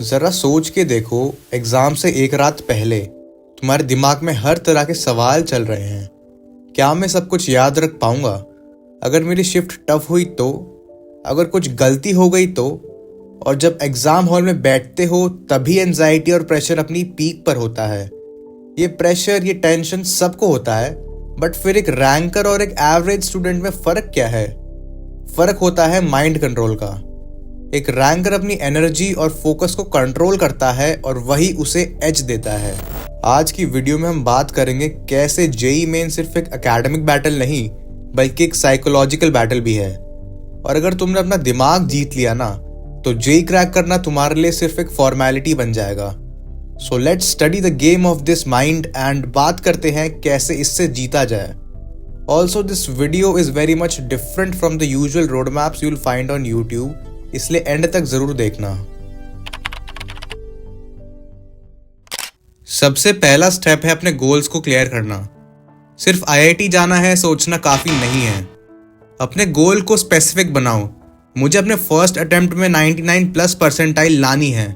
जरा सोच के देखो, एग्जाम से एक रात पहले तुम्हारे दिमाग में हर तरह के सवाल चल रहे हैं। क्या मैं सब कुछ याद रख पाऊंगा? अगर मेरी शिफ्ट टफ हुई तो? अगर कुछ गलती हो गई तो? और जब एग्जाम हॉल में बैठते हो तभी एंजाइटी और प्रेशर अपनी पीक पर होता है। ये प्रेशर, ये टेंशन सबको होता है, बट फिर एक रैंकर और एक एवरेज स्टूडेंट में फर्क क्या है? फर्क होता है माइंड कंट्रोल का। एक रैंकर अपनी एनर्जी और फोकस को कंट्रोल करता है और वही उसे एज देता है। आज की वीडियो में हम बात करेंगे कैसे जेईई मेन सिर्फ एक एकेडमिक बैटल नहीं बल्कि एक साइकोलॉजिकल बैटल भी है। और अगर तुमने अपना दिमाग जीत लिया ना, तो जेईई क्रैक करना तुम्हारे लिए सिर्फ एक फॉर्मेलिटी बन जाएगा। So let's study the game of this mind and बात करते हैं कैसे इससे जीता जाए। Also this video is very much different from the usual road maps you will find on YouTube, इसलिए एंड तक जरूर देखना। सबसे पहला स्टेप है अपने गोल्स को क्लियर करना। सिर्फ आईआईटी जाना है सोचना काफी नहीं है। अपने गोल को स्पेसिफिक बनाओ। मुझे अपने फर्स्ट अटेम्प्ट में 99 प्लस परसेंटाइल लानी है।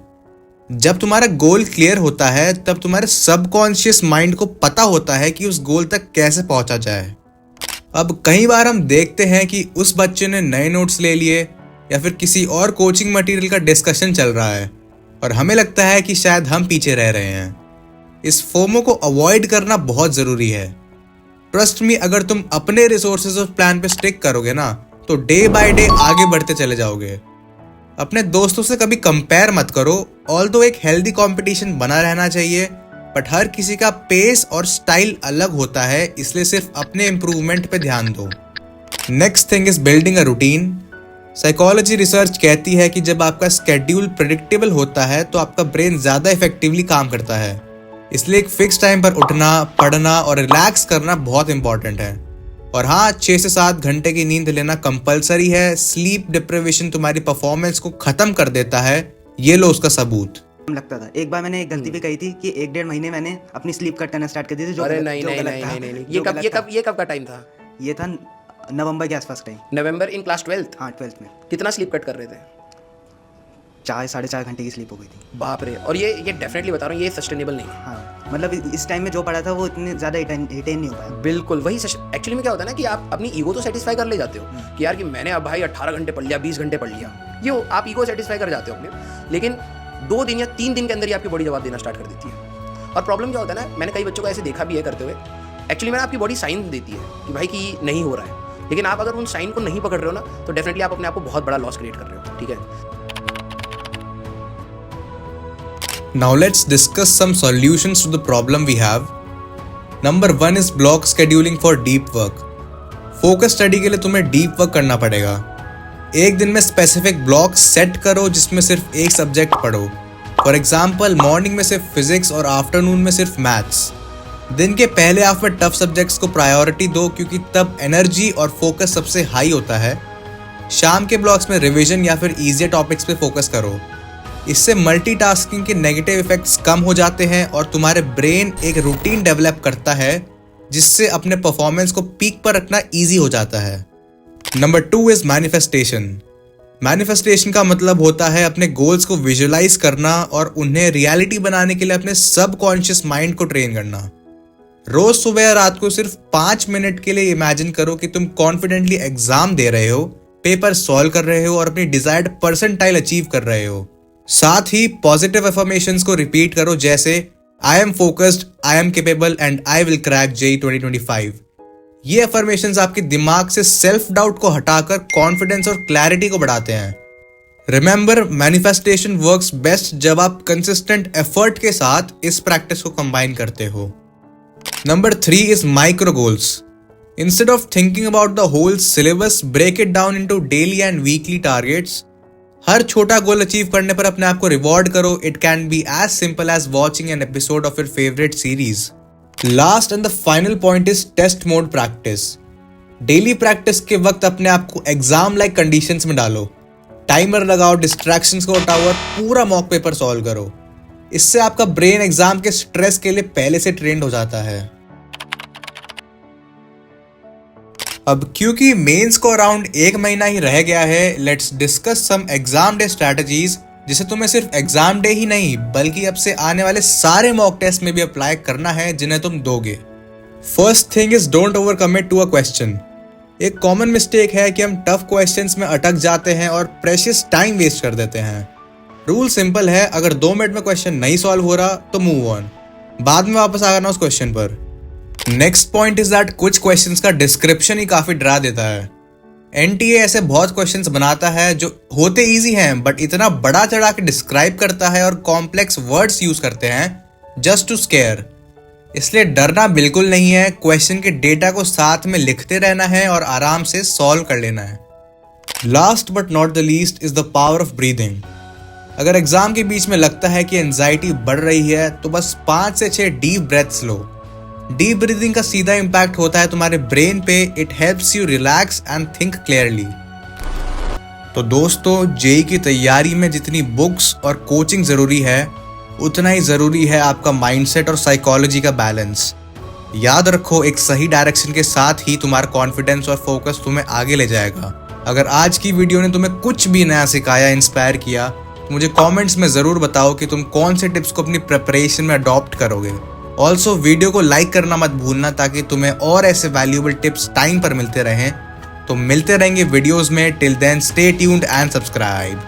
जब तुम्हारा गोल क्लियर होता है तब तुम्हारे सबकॉन्शियस माइंड को पता होता है कि उस गोल तक कैसे पहुंचा जाए। अब कई बार हम देखते हैं कि उस बच्चे ने नए नोट्स ले लिए या फिर किसी और कोचिंग मटेरियल का डिस्कशन चल रहा है और हमें लगता है कि शायद हम पीछे रह रहे हैं। इस फोमो को अवॉइड करना बहुत जरूरी है। ट्रस्ट मी, अगर तुम अपने रिसोर्सेज और प्लान पे स्टिक करोगे ना, तो डे बाय डे आगे बढ़ते चले जाओगे। अपने दोस्तों से कभी कंपेयर मत करो। ऑल्दो एक हेल्दी कंपटीशन बना रहना चाहिए, बट हर किसी का पेस और स्टाइल अलग होता है, इसलिए सिर्फ अपने इम्प्रूवमेंट पे ध्यान दो। Next thing is building a routine. Psychology research कहती है कि जब आपका स्केड्यूल प्रेडिक्टेबल होता है तो आपका ब्रेन ज्यादा इफेक्टिवली काम करता है। इसलिए एक फिक्स टाइम पर उठना, पढ़ना और रिलैक्स करना बहुत इंपॉर्टेंट है। और हाँ, 6 से 7 घंटे की नींद लेना कंपलसरी है। स्लीप डिप्रिवेशन तुम्हारी परफॉर्मेंस को खत्म कर देता है। ये लो उसका सबूत। लगता था। एक बार मैंने एक गलती भी कही थी कि 1-1.5 महीने मैंने अपनी स्लीप कट करना स्टार्ट कर दी थी, जो अरे गलत नहीं जो नहीं गलत नहीं था। नहीं नहीं जो ये गलत था। कब का टाइम था? ये था नवंबर के आसपास time. November in class 12th? हाँ, 12th में। कितना स्लीप कट कर रहे थे? 4-4.5 घंटे की स्लीप हो गई थी। बाप रे। और ये डेफिनेटली बता रहा हूँ, ये सस्टेनेबल नहीं है। हाँ, मतलब इस टाइम में जो पढ़ा था वो इतने ज़्यादा रिटेन नहीं हो पाया। बिल्कुल वही। एक्चुअली में क्या होता है ना कि आप अपनी ईगो तो सेटिस्फाई कर ले जाते हो कि यार कि मैंने अब भाई 18 घंटे पढ़ लिया, 20 घंटे पढ़ लिया, ये आप ईगो सेटिस्फाई कर जाते हो अपने। लेकिन 2 दिन या 3 दिन के अंदर ही आपकी बॉडी जवाब देना स्टार्ट कर देती है। और प्रॉब्लम क्या होता है ना, मैंने कई बच्चों को ऐसे देखा भी है करते हुए। एक्चुअली मैंने आपकी बॉडी साइन देती है कि भाई कि नहीं हो रहा है, लेकिन आप अगर उन साइन को नहीं पकड़ रहे हो ना, तो डेफिनेटली आप अपने आप को बहुत बड़ा लॉस क्रिएट कर रहे हो। ठीक है, Now let's discuss some solutions to the problem we have. Number 1 is block scheduling for deep work. Focus study के लिए तुम्हें deep work करना पड़ेगा। एक दिन में स्पेसिफिक ब्लॉक सेट करो जिसमें सिर्फ एक सब्जेक्ट पढ़ो। फॉर एग्जाम्पल, मॉर्निंग में सिर्फ फिजिक्स और आफ्टरनून में सिर्फ मैथ्स। दिन के पहले हाफ में टफ सब्जेक्ट्स को प्रायोरिटी दो, क्योंकि तब एनर्जी और फोकस सबसे हाई होता है। शाम के ब्लॉक्स में रिवीजन या फिर ईजियर टॉपिक्स पे फोकस करो। इससे मल्टीटास्किंग के नेगेटिव इफेक्ट्स कम हो जाते हैं और तुम्हारे ब्रेन एक रूटीन डेवलप करता है जिससे अपने परफॉर्मेंस को पीक पर रखना इजी हो जाता है। Number 2 is manifestation. मैनिफेस्टेशन का मतलब होता है अपने गोल्स को विजुअलाइज करना और उन्हें रियलिटी बनाने के लिए अपने सबकॉन्शियस माइंड को ट्रेन करना। रोज सुबह या रात को सिर्फ 5 मिनट के लिए इमेजिन करो कि तुम कॉन्फिडेंटली एग्जाम दे रहे हो, पेपर सॉल्व कर रहे हो और अपनी डिजायर्ड परसेंटाइल अचीव कर रहे हो। साथ ही पॉजिटिव अफर्मेशंस को रिपीट करो, जैसे I am focused, I am capable and I will crack JEE 2025। ये अफर्मेशंस आपके दिमाग से सेल्फ डाउट को हटाकर कॉन्फिडेंस और क्लैरिटी को बढ़ाते हैं। रिमेंबर, मैनिफेस्टेशन वर्क्स बेस्ट जब आप कंसिस्टेंट एफर्ट के साथ इस प्रैक्टिस को कंबाइन करते हो। Number 3 is micro goals. Instead of thinking about the whole syllabus, break it down into daily and weekly targets. हर छोटा गोल अचीव करने पर अपने आप को रिवॉर्ड करो। It can be as simple as watching an episode of your favourite series. Last and the final point is test mode practice. Daily practice के वक्त अपने आप को एग्जाम लाइक कंडीशंस में डालो। टाइमर लगाओ, डिस्ट्रैक्शंस को हटाओ और पूरा मॉक पेपर सॉल्व करो। इससे आपका ब्रेन एग्जाम के स्ट्रेस के लिए पहले से ट्रेंड हो जाता है। अब क्योंकि मेंस को अराउंड 1 महीना ही रह गया है, let's discuss some exam day strategies जिसे तुम्हें सिर्फ एग्जाम डे ही नहीं बल्कि अब से आने वाले सारे मॉक टेस्ट में भी अप्लाई करना है जिन्हें तुम दोगे। First thing is don't over commit to a question. एक कॉमन मिस्टेक है कि हम टफ क्वेश्चंस में अटक जाते हैं और प्रेशियस टाइम वेस्ट कर देते हैं। रूल सिंपल है, अगर 2 मिनट में क्वेश्चन नहीं सॉल्व हो रहा तो मूव ऑन, बाद में वापस आ जाना उस क्वेश्चन पर। नेक्स्ट पॉइंट इज दैट कुछ क्वेश्चंस का डिस्क्रिप्शन ही काफी डरा देता है। एनटीए ऐसे बहुत क्वेश्चंस बनाता है जो होते इजी हैं बट इतना बड़ा चढ़ा के डिस्क्राइब करता है और कॉम्प्लेक्स वर्ड्स यूज करते हैं जस्ट टू स्केयर। इसलिए डरना बिल्कुल नहीं है, क्वेश्चन के डेटा को साथ में लिखते रहना है और आराम से सॉल्व कर लेना है। Last but not the least is the power of breathing. अगर एग्जाम के बीच में लगता है कि एंजाइटी बढ़ रही है तो बस 5 से 6 डीप ब्रेथ्स लो। डीप ब्रीदिंग का सीधा इम्पैक्ट होता है तुम्हारे ब्रेन पे। It helps you relax and think clearly. तो दोस्तों, जेई की तैयारी में जितनी बुक्स और कोचिंग जरूरी है उतना ही जरूरी है आपका माइंडसेट और साइकोलॉजी का बैलेंस। याद रखो, एक सही डायरेक्शन के साथ ही तुम्हारा कॉन्फिडेंस और फोकस तुम्हें आगे ले जाएगा। अगर आज की वीडियो ने तुम्हें कुछ भी नया सिखाया, इंस्पायर किया, तो मुझे कमेंट्स में ज़रूर बताओ कि तुम कौन से टिप्स को अपनी प्रिपरेशन में अडॉप्ट करोगे। ऑल्सो वीडियो को लाइक करना मत भूलना ताकि तुम्हें और ऐसे वैल्यूएबल टिप्स टाइम पर मिलते रहें। तो मिलते रहेंगे वीडियोस में। Till then stay tuned and subscribe.